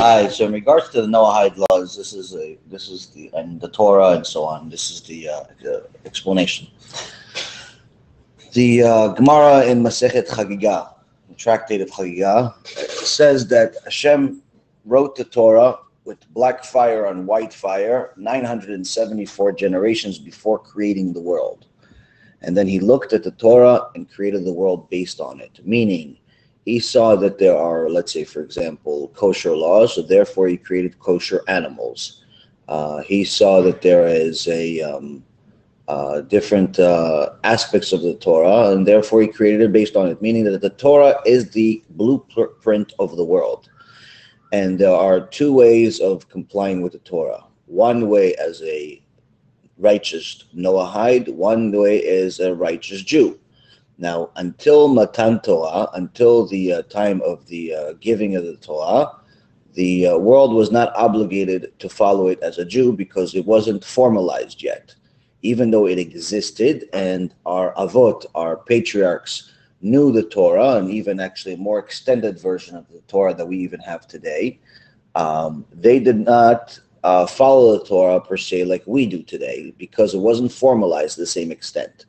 Hi. So in regards to the Noahide laws, this is the Torah and so on. This is the explanation. The Gemara in Masechet Chagigah, the tractate of Chagigah, says that Hashem wrote the Torah with black fire on white fire 974 generations before creating the world. And then he looked at the Torah and created the world based on it, meaning he saw that there are, let's say, for example, kosher laws, so therefore he created kosher animals. He saw that there is different aspects of the Torah, and therefore he created it based on it, meaning that the Torah is the blueprint of the world. And there are two ways of complying with the Torah. One way as a righteous Noahide, one way is a righteous Jew. Now, until Matan Torah, until the time of the giving of the Torah, the world was not obligated to follow it as a Jew because it wasn't formalized yet. Even though it existed and our avot, our patriarchs, knew the Torah, and even actually a more extended version of the Torah that we even have today, they did not follow the Torah per se like we do today because it wasn't formalized to the same extent.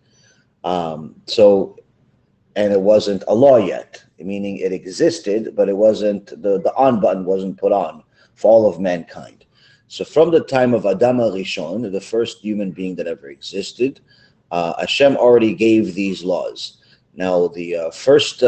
And it wasn't a law yet, meaning it existed, but it wasn't, the on button wasn't put on for all of mankind. So from the time of Adam HaRishon, the first human being that ever existed, Hashem already gave these laws. Now, the first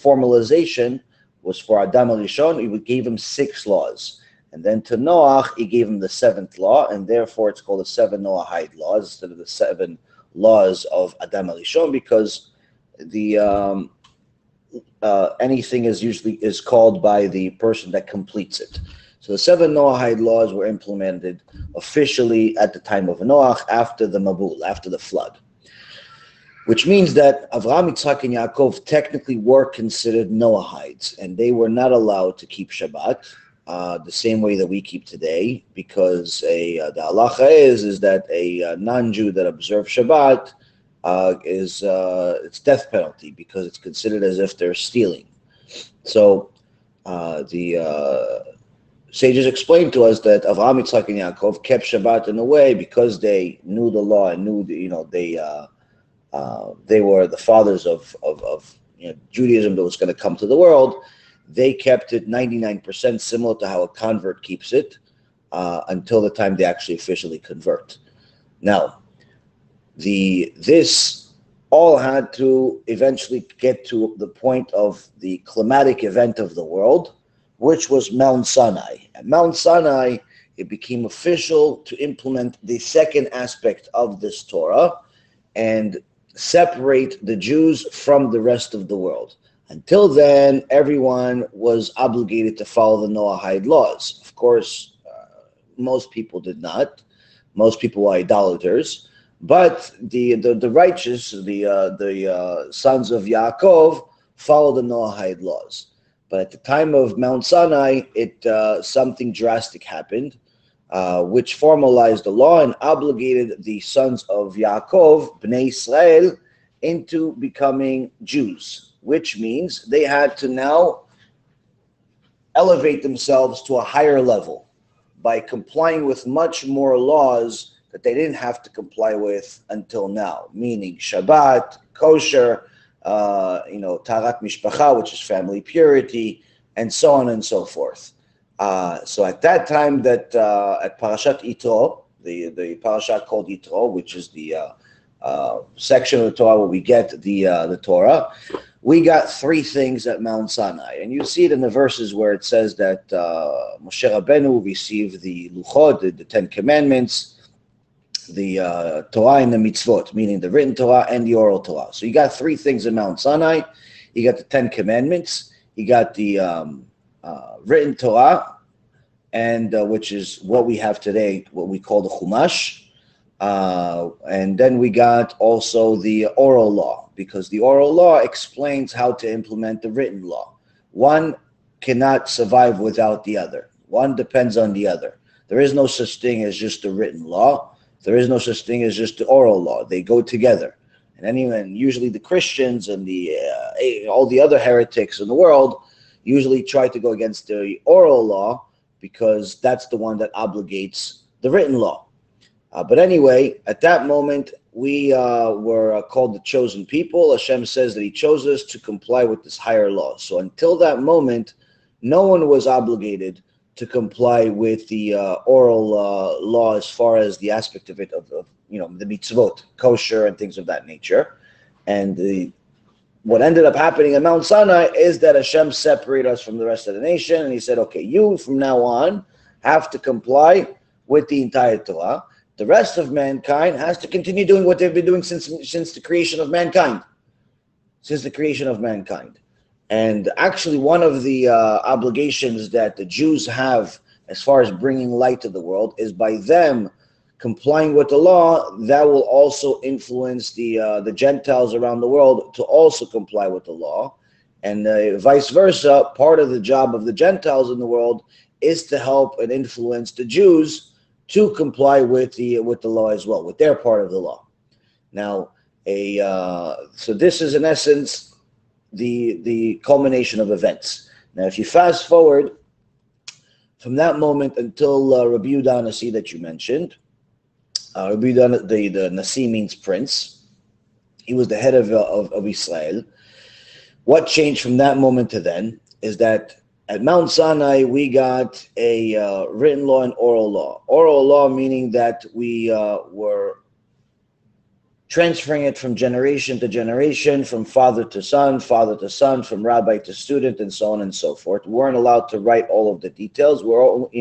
formalization was for Adam HaRishon. He gave him 6 laws. And then to Noach, he gave him the 7th law, and therefore it's called the 7 Noahide laws instead of the 7 laws of Adam HaRishon, because the anything is called by the person that completes it. So the 7 Noahide laws were implemented officially at the time of Noach, after the Mabul, after the flood. Which means that Avraham, Yitzhak, and Yaakov technically were considered Noahides, and they were not allowed to keep Shabbat the same way that we keep today, because the halacha is that a non-Jew that observes Shabbat it's death penalty, because it's considered as if they're stealing. So the sages explained to us that Avraham, Yitzhak, and Yaakov kept Shabbat in a way because they knew the law and knew they were the fathers of Judaism that was going to come to the world. They kept it 99% similar to how a convert keeps it until the time they actually officially convert. Now, this all had to eventually get to the point of the climatic event of the world, which was Mount Sinai. At Mount Sinai, it became official to implement the second aspect of this Torah and separate the Jews from the rest of the world. Until then, everyone was obligated to follow the Noahide laws. Of course, most people did not. Most people were idolaters. But the righteous, the sons of Yaakov, followed the Noahide laws. But at the time of Mount Sinai, something drastic happened, which formalized the law and obligated the sons of Yaakov, Bnei Israel, into becoming Jews, which means they had to now elevate themselves to a higher level by complying with much more laws that they didn't have to comply with until now, meaning Shabbat, kosher, Taharat Mishpacha, which is family purity, and so on and so forth. So at that time, that at Parashat Yitro, the parasha called Yitro, which is the section of the Torah where we get the Torah, we got 3 things at Mount Sinai. And you see it in the verses where it says that Moshe Rabbeinu received the Luchot, the 10 Commandments, the Torah and the Mitzvot, meaning the written Torah and the oral Torah. So you got 3 things at Mount Sinai. You got the 10 Commandments, you got the written Torah, and which is what we have today, what we call the Chumash. And then we got also the oral law, because the oral law explains how to implement the written law. One cannot survive without the other. One depends on the other. There is no such thing as just the written law. There is no such thing as just the oral law. They go together. And usually the Christians and all the other heretics in the world, usually try to go against the oral law because that's the one that obligates the written law. But anyway, at that moment, we were called the chosen people. Hashem says that he chose us to comply with this higher law. So until that moment, no one was obligated to comply with the oral law as far as the aspect of it, of the mitzvot, kosher and things of that nature. And what ended up happening at Mount Sinai is that Hashem separated us from the rest of the nation, and he said, okay, you from now on have to comply with the entire Torah. The rest of mankind has to continue doing what they've been doing since the creation of mankind. Since the creation of mankind. And actually, one of the obligations that the Jews have as far as bringing light to the world is by them complying with the law, that will also influence the Gentiles around the world to also comply with the law. And vice versa, part of the job of the Gentiles in the world is to help and influence the Jews to comply with the law as well, with their part of the law. Now, so this is in essence the culmination of events. Now, if you fast forward from that moment until Rabbi Yaron Reuven that you mentioned, Rabbi Yaron, the Nasi means prince. He was the head of Israel. What changed from that moment to then is that at Mount Sinai, we got a written law and oral law. Oral law meaning that we were transferring it from generation to generation, from father to son, from rabbi to student, and so on and so forth. We weren't allowed to write all of the details. We're all,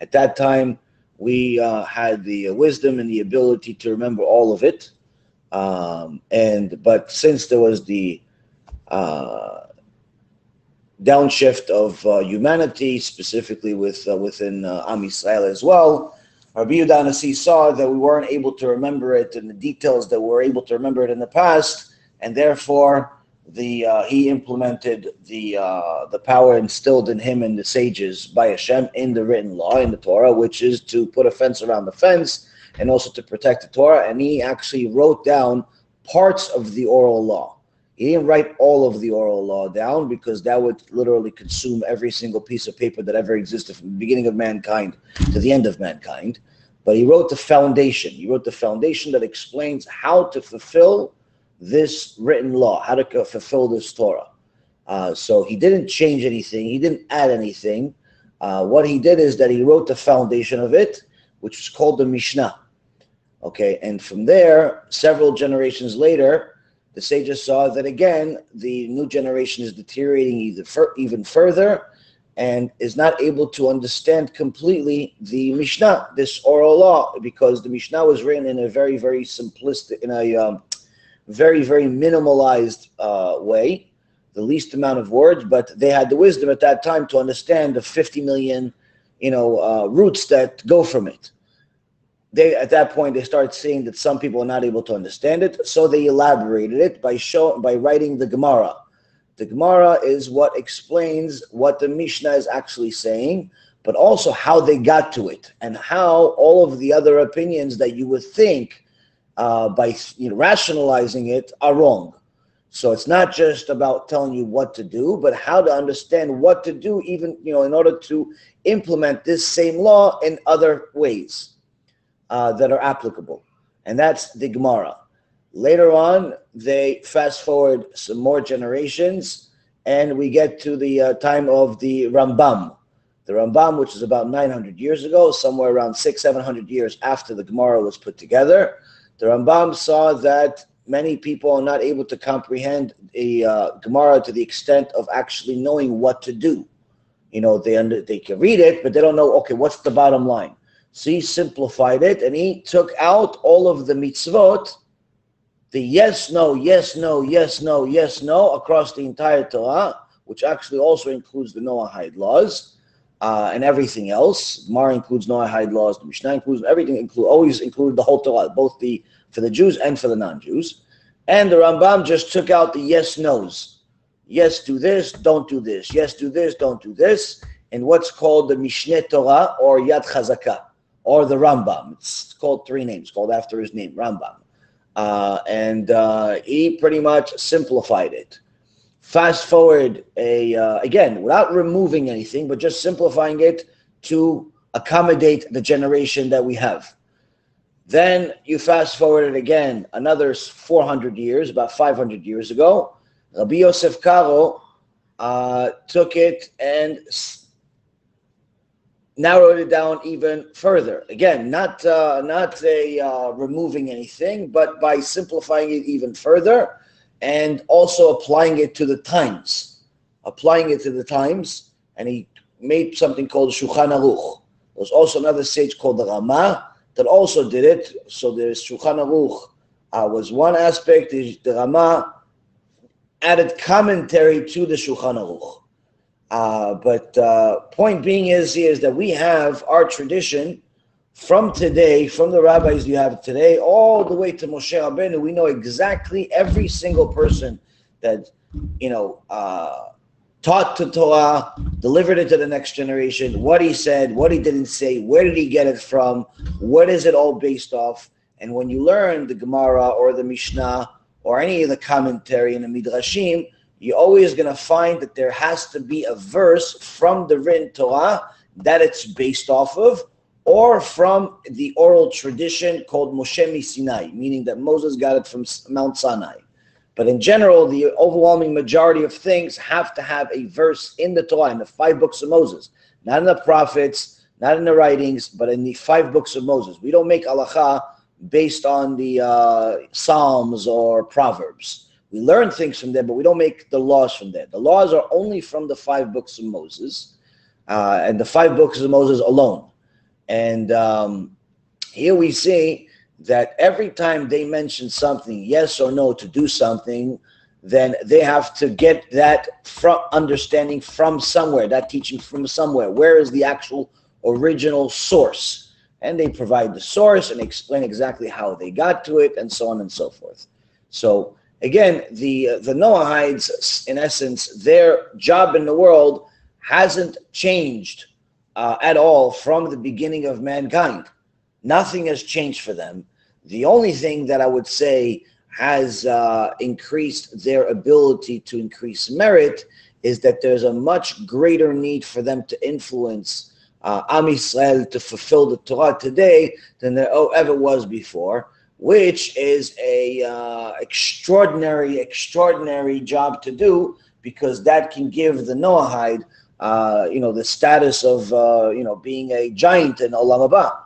at that time, we had the wisdom and the ability to remember all of it. But since there was the downshift of humanity, specifically within Am Yisrael as well, Rabbi Yaron Reuven saw that we weren't able to remember it in the details that we were able to remember it in the past, and therefore he implemented the power instilled in him and the sages by Hashem in the written law, in the Torah, which is to put a fence around the fence and also to protect the Torah. And he actually wrote down parts of the oral law. He didn't write all of the oral law down because that would literally consume every single piece of paper that ever existed from the beginning of mankind to the end of mankind. But he wrote the foundation. He wrote the foundation that explains how to fulfill this written law, how to fulfill this Torah. So he didn't change anything. He didn't add anything. What he did is that he wrote the foundation of it, which was called the Mishnah. Okay, and from there, several generations later, the sages saw that again, the new generation is deteriorating even further and is not able to understand completely the Mishnah, this oral law, because the Mishnah was written in a very, very simplistic, in a very, very minimalized way, the least amount of words, but they had the wisdom at that time to understand the 50 million, roots that go from it. At that point, they started seeing that some people are not able to understand it, so they elaborated it by writing the Gemara. The Gemara is what explains what the Mishnah is actually saying, but also how they got to it and how all of the other opinions that you would think by rationalizing it are wrong. So it's not just about telling you what to do, but how to understand what to do, even in order to implement this same law in other ways that are applicable. And that's the Gemara. Later on, they fast forward some more generations, and we get to the time of the Rambam. The Rambam, which is about 900 years ago, somewhere around 600-700 years after the Gemara was put together, the Rambam saw that many people are not able to comprehend a Gemara to the extent of actually knowing what to do. They can read it, but they don't know, okay, what's the bottom line? So he simplified it, and he took out all of the mitzvot, the yes, no, yes, no, yes, no, yes, no, across the entire Torah, which actually also includes the Noahide laws and everything else. Gemara includes Noahide laws, the Mishnah includes everything, always included the whole Torah, both for the Jews and for the non-Jews. And the Rambam just took out the yes, no's. Yes, do this, don't do this. Yes, do this, don't do this. And what's called the Mishneh Torah or Yad Chazakah, or the Rambam. It's called three names, called after his name, Rambam. And he pretty much simplified it. fast forward again, without removing anything, but just simplifying it to accommodate the generation that we have. Then you fast forward it again another 400 years, about 500 years ago. Rabbi Yosef Karo took it and narrowed it down even further. Again, not removing anything, but by simplifying it even further and also applying it to the times. And he made something called Shulchan Aruch. There's also another sage called the Rama that also did it. So there's Shulchan Aruch was one aspect. The Rama added commentary to the Shulchan Aruch. But point being is that we have our tradition from today, from the rabbis you have today, all the way to Moshe Rabbeinu. We know exactly every single person that, taught the Torah, delivered it to the next generation, what he said, what he didn't say, where did he get it from, what is it all based off. And when you learn the Gemara or the Mishnah or any of the commentary in the Midrashim, you're always going to find that there has to be a verse from the written Torah that it's based off of, or from the oral tradition called Moshe Sinai, meaning that Moses got it from Mount Sinai. But in general, the overwhelming majority of things have to have a verse in the Torah, in the 5 books of Moses, not in the prophets, not in the writings, but in the 5 books of Moses. We don't make halacha based on the Psalms or Proverbs. We learn things from there, but we don't make the laws from there. The laws are only from the 5 books of Moses, and the 5 books of Moses alone. And here we see that every time they mention something, yes or no, to do something, then they have to get that from understanding from somewhere, that teaching from somewhere. Where is the actual original source? And they provide the source and explain exactly how they got to it, and so on and so forth. So again, the Noahides, in essence, their job in the world hasn't changed at all from the beginning of mankind. Nothing has changed for them. The only thing that I would say has increased their ability to increase merit is that there's a much greater need for them to influence Am Yisrael to fulfill the Torah today than there ever was before, which is a extraordinary job to do, because that can give the Noahide the status of being a giant in Olam Haba.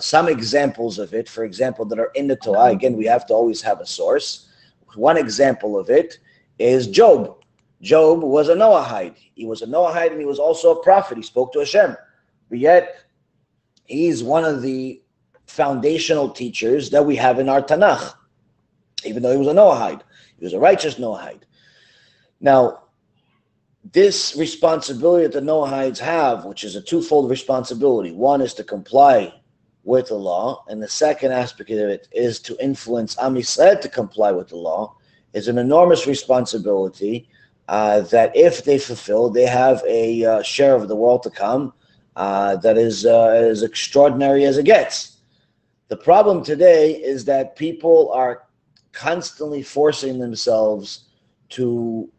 Some examples of it, for example, that are in the Torah. Again, we have to always have a source. One example of it is Job. Job was a Noahide. He was a Noahide, and he was also a prophet. He spoke to HaShem. But yet, he's one of the foundational teachers that we have in our Tanakh, even though he was a Noahide. He was a righteous Noahide. Now, this responsibility that the Noahides have, which is a twofold responsibility. One is to comply with the law, and the second aspect of it is to influence Am Yisrael to comply with the law, is an enormous responsibility that if they fulfill, they have a share of the world to come that is as extraordinary as it gets. The problem today is that people are constantly forcing themselves to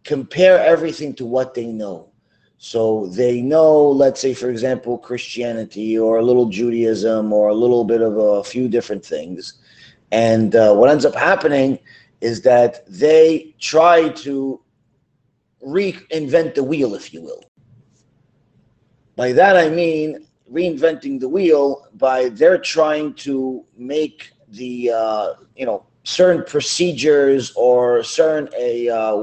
compare everything to what they know. So they know, let's say, for example, Christianity or a little Judaism or a little bit of a few different things. And what ends up happening is that they try to reinvent the wheel, if you will. By that I mean reinventing the wheel by they're trying to make the, certain procedures or certain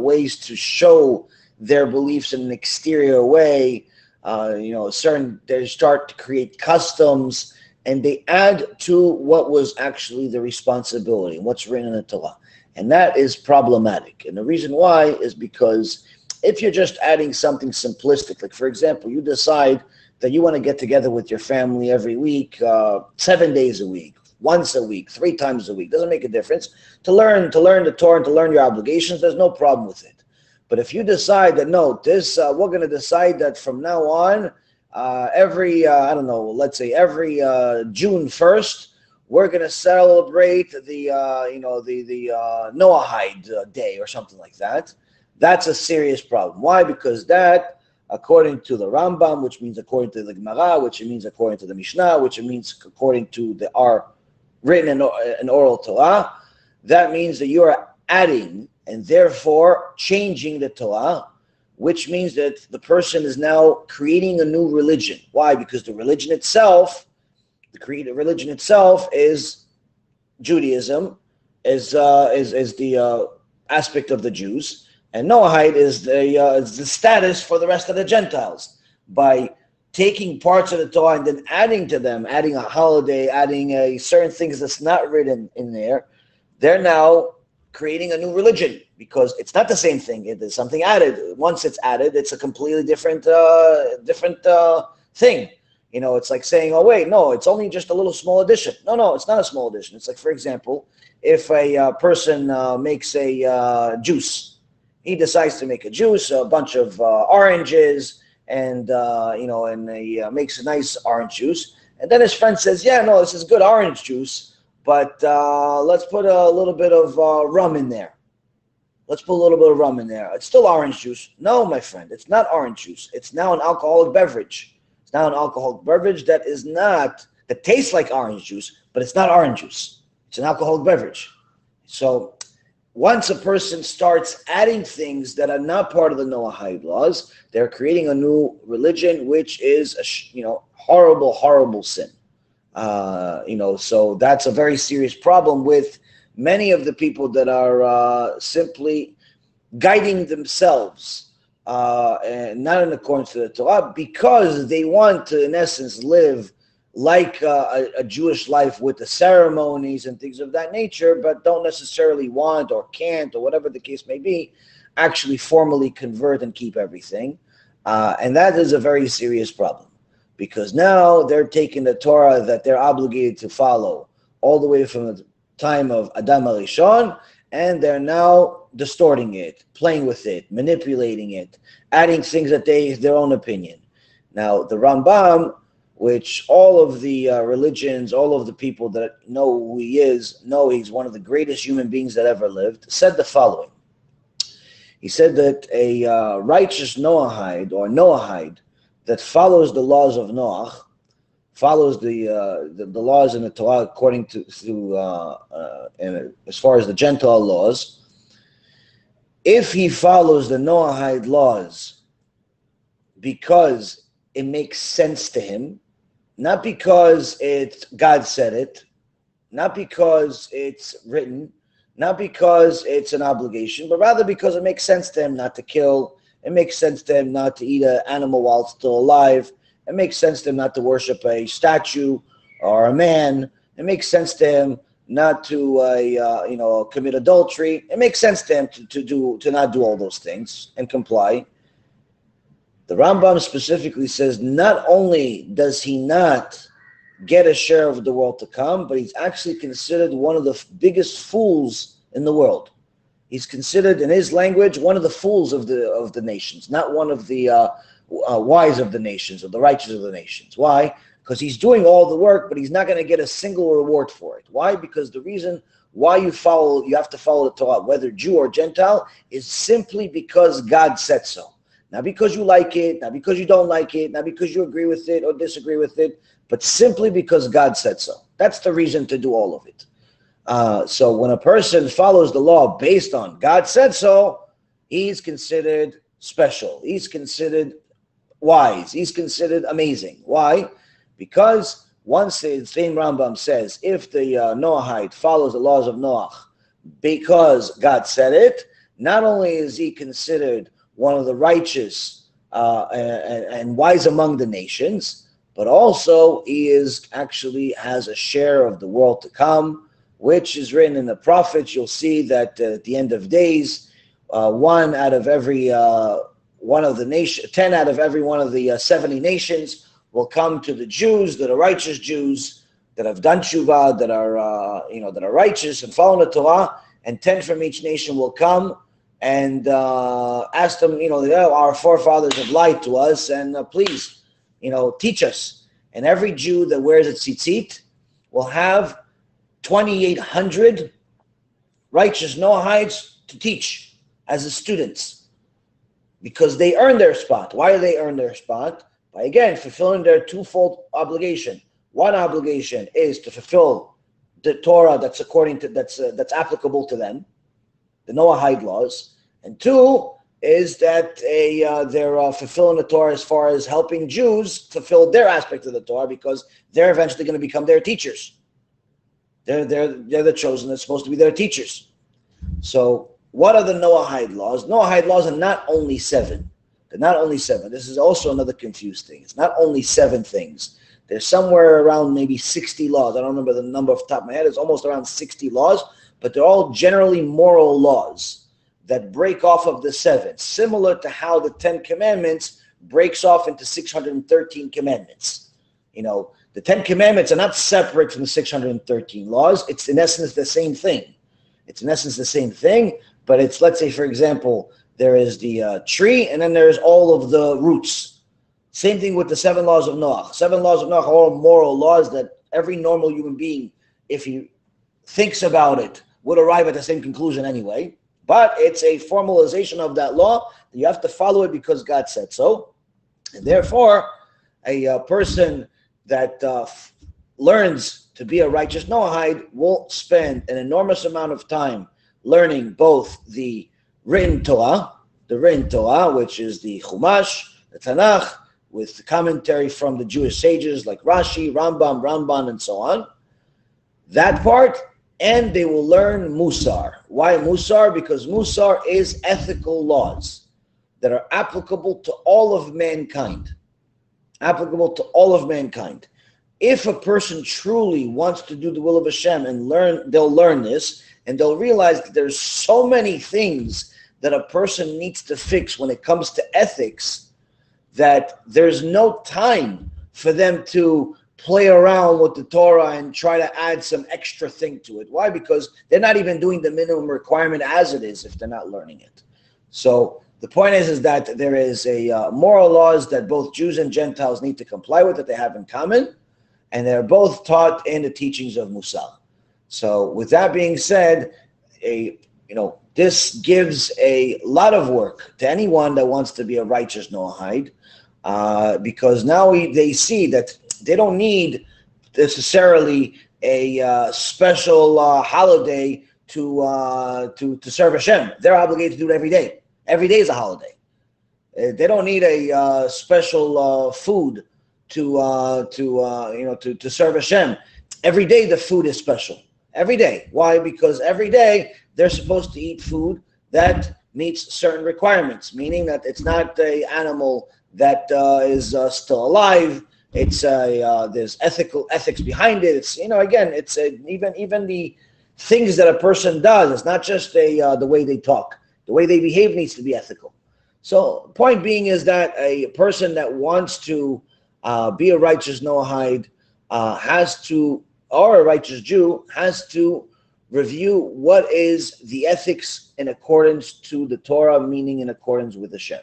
ways to show their beliefs in an exterior way. They start to create customs, and they add to what was actually the responsibility, what's written in the Torah. And that is problematic. And the reason why is because if you're just adding something simplistic, like, for example, you decide that you want to get together with your family every week, 7 days a week, once a week, 3 times a week, doesn't make a difference. To learn the Torah and to learn your obligations, there's no problem with it. But if you decide that, no, we're going to decide that from now on, every June 1st, we're going to celebrate the Noahide day or something like that. That's a serious problem. Why? Because that, according to the Rambam, which means according to the Gemara, which means according to the Mishnah, which means according to our written and oral Torah, that means that you are adding and therefore changing the Torah, which means that the person is now creating a new religion. Why? Because the religion itself, the religion itself is Judaism, is the aspect of the Jews, and Noahide is the status for the rest of the Gentiles. By taking parts of the Torah and then adding to them, adding a holiday, adding certain things that's not written in there, they're now creating a new religion, because it's not the same thing. There's something added. Once it's added, it's a completely different thing. You know, it's like saying, oh wait, no, it's only just a little small addition. No, it's not a small addition. It's like, for example, if a person makes a juice, he decides to make a juice, a bunch of oranges, and and he makes a nice orange juice, and then his friend says, yeah, no, this is good orange juice, but let's put a little bit of rum in there. Let's put a little bit of rum in there. It's still orange juice. No, my friend, it's not orange juice. It's now an alcoholic beverage. It's now an alcoholic beverage that tastes like orange juice, but it's not orange juice. It's an alcoholic beverage. So once a person starts adding things that are not part of the Noahide laws, they're creating a new religion, which is a horrible, horrible sin. So that's a very serious problem with many of the people that are simply guiding themselves and not in accordance to the Torah, because they want to, in essence, live like a Jewish life with the ceremonies and things of that nature, but don't necessarily want or can't, or whatever the case may be, actually formally convert and keep everything. And that is a very serious problem, because now they're taking the Torah that they're obligated to follow all the way from the time of Adam HaRishon, and they're now distorting it, playing with it, manipulating it, adding things that their own opinion. Now, the Rambam, which all of the religions, all of the people that know who he is, know he's one of the greatest human beings that ever lived, said the following. He said that a righteous Noahide, or Noahide, that follows the laws of Noah, follows the laws in the Torah according to as far as the Gentile laws, if he follows the Noahide laws because it makes sense to him, not because God said it, not because it's written, not because it's an obligation, but rather because it makes sense to him not to kill, it makes sense to him not to eat an animal while it's still alive, it makes sense to him not to worship a statue or a man, it makes sense to him not to commit adultery, it makes sense to him to not do all those things and comply. The Rambam specifically says not only does he not get a share of the world to come, but he's actually considered one of the biggest fools in the world. He's considered, in his language, one of the fools of the nations, not one of the wise of the nations or the righteous of the nations. Why? Because he's doing all the work, but he's not going to get a single reward for it. Why? Because the reason why you have to follow the Torah, whether Jew or Gentile, is simply because God said so. Not because you like it, not because you don't like it, not because you agree with it or disagree with it, but simply because God said so. That's the reason to do all of it. So when a person follows the law based on God said so, he's considered special. He's considered wise. He's considered amazing. Why? Because once the same Rambam says, if the Noahide follows the laws of Noah because God said it, not only is he considered one of the righteous and wise among the nations, but also he has a share of the world to come, which is written in the prophets. You'll see that at the end of days, 10 out of every one of the 70 nations will come to the Jews that are righteous Jews, that have done Teshuva, that are righteous and follow the Torah, and 10 from each nation will come and ask them, our forefathers have lied to us, and please, teach us. And every Jew that wears a tzitzit will have 2,800 righteous Noahides to teach as the students, because they earn their spot. Why do they earn their spot? By, again, fulfilling their twofold obligation. One obligation is to fulfill the Torah that's applicable to them, the Noahide laws, and two is that they're fulfilling the Torah as far as helping Jews fulfill their aspect of the Torah, because they're eventually going to become their teachers. They're the chosen. They're supposed to be their teachers. So what are the Noahide laws? Noahide laws are not only 7. They're not only 7. This is also another confused thing. It's not only 7 things. There's somewhere around maybe 60 laws. I don't remember the number off the top of my head. It's almost around 60 laws, but they're all generally moral laws that break off of the 7, similar to how the 10 Commandments breaks off into 613 commandments. You know, the 10 Commandments are not separate from the 613 laws. It's in essence the same thing. It's in essence the same thing, but it's, let's say, for example, there is the tree, and then there's all of the roots. Same thing with the 7 laws of Noah. 7 laws of Noah are all moral laws that every normal human being, if he thinks about it, would arrive at the same conclusion anyway. But it's a formalization of that law. You have to follow it because God said so. And therefore, a person that learns to be a righteous Noahide will spend an enormous amount of time learning both the written Torah, which is the Chumash, the Tanakh, with the commentary from the Jewish sages like Rashi, Rambam, Ramban, and so on. That part, and they will learn Musar. Why Musar? Because Musar is ethical laws that are applicable to all of mankind. Applicable to all of mankind. If a person truly wants to do the will of Hashem and learn, they'll learn this, and they'll realize that there's so many things that a person needs to fix when it comes to ethics that there's no time for them to play around with the Torah and try to add some extra thing to it. Why? Because they're not even doing the minimum requirement as it is if they're not learning it. So the point is that there is a moral laws that both Jews and Gentiles need to comply with, that they have in common, and they're both taught in the teachings of Musar. So with that being said, this gives a lot of work to anyone that wants to be a righteous Noahide, because now they see that they don't need necessarily a special holiday to serve Hashem. They're obligated to do it every day. Every day is a holiday. They don't need a special food to serve Hashem. Every day the food is special. Every day. Why? Because every day they're supposed to eat food that meets certain requirements, meaning that it's not an animal that is still alive. It's there's ethics behind it. It's even the things that a person does. It's not just the way they talk. The way they behave needs to be ethical. So point being is that a person that wants to be a righteous Noahide or a righteous Jew has to review what is the ethics in accordance to the Torah, meaning in accordance with Hashem.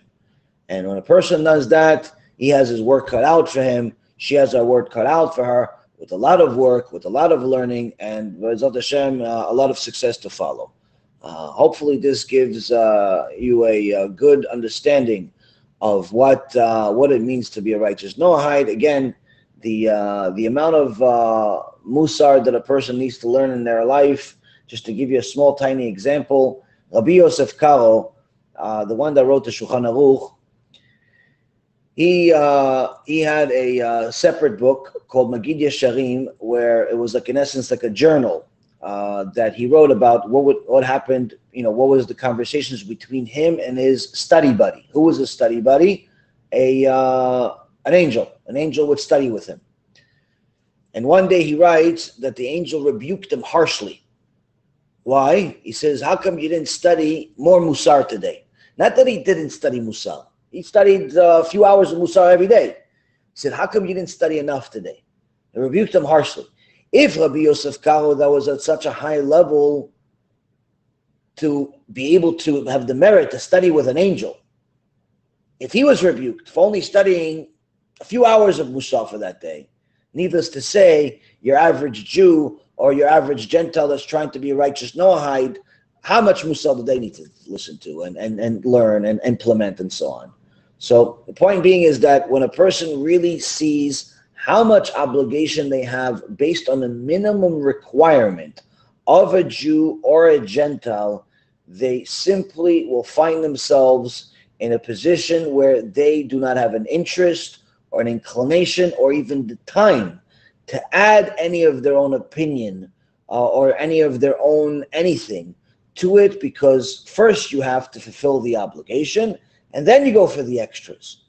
And when a person does that, he has his work cut out for him. She has her work cut out for her, with a lot of work, with a lot of learning, and B'ezrat Hashem, a lot of success to follow. Hopefully this gives you a good understanding of what it means to be a righteous Noahide. Again, the amount of musar that a person needs to learn in their life. Just to give you a small, tiny example, Rabbi Yosef Karo, the one that wrote the Shulchan Aruch, he had a separate book called Magid Yesharim, where it was like, in essence, like a journal that he wrote about what happened, what was the conversations between him and his study buddy. Who was his study buddy? An angel. An angel would study with him. And one day he writes that the angel rebuked him harshly. Why? He says, how come you didn't study more Musar today? Not that he didn't study Musar. He studied a few hours of Musar every day. He said, how come you didn't study enough today? He rebuked him harshly. If Rabbi Yosef Karo, that was at such a high level to be able to have the merit to study with an angel, if he was rebuked for only studying a few hours of Musar for that day, Needless to say, your average Jew or your average Gentile that's trying to be a righteous Noahide, how much Musar do they need to listen to and learn and implement and so on? So the point being is that when a person really sees how much obligation they have based on the minimum requirement of a Jew or a Gentile, they simply will find themselves in a position where they do not have an interest or an inclination or even the time to add any of their own opinion or any of their own anything to it, because first you have to fulfill the obligation and then you go for the extras.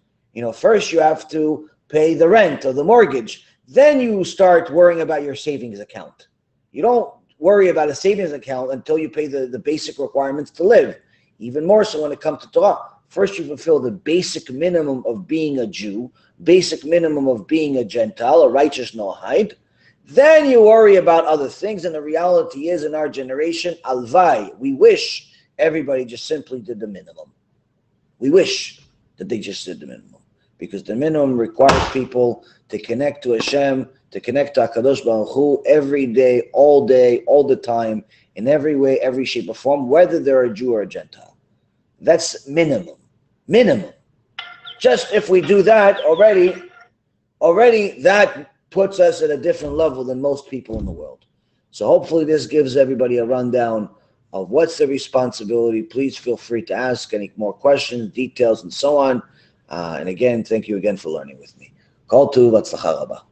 First you have to pay the rent or the mortgage, then you start worrying about your savings account. You don't worry about a savings account until you pay the basic requirements to live. Even more so when it comes to Torah. First you fulfill the basic minimum of being a Jew, basic minimum of being a Gentile, a righteous Noahide. Then you worry about other things, and the reality is in our generation, alvai, we wish everybody just simply did the minimum. We wish that they just did the minimum, because the minimum requires people to connect to HaShem, to connect to HaKadosh Baruch Hu every day, all the time, in every way, every shape or form, whether they're a Jew or a Gentile. That's minimum. Minimum. Just if we do that already that puts us at a different level than most people in the world. So hopefully this gives everybody a rundown of what's the responsibility. Please feel free to ask any more questions, details, and so on. And again, thank you again for learning with me. Kol tuv, v'atzlacha rabah.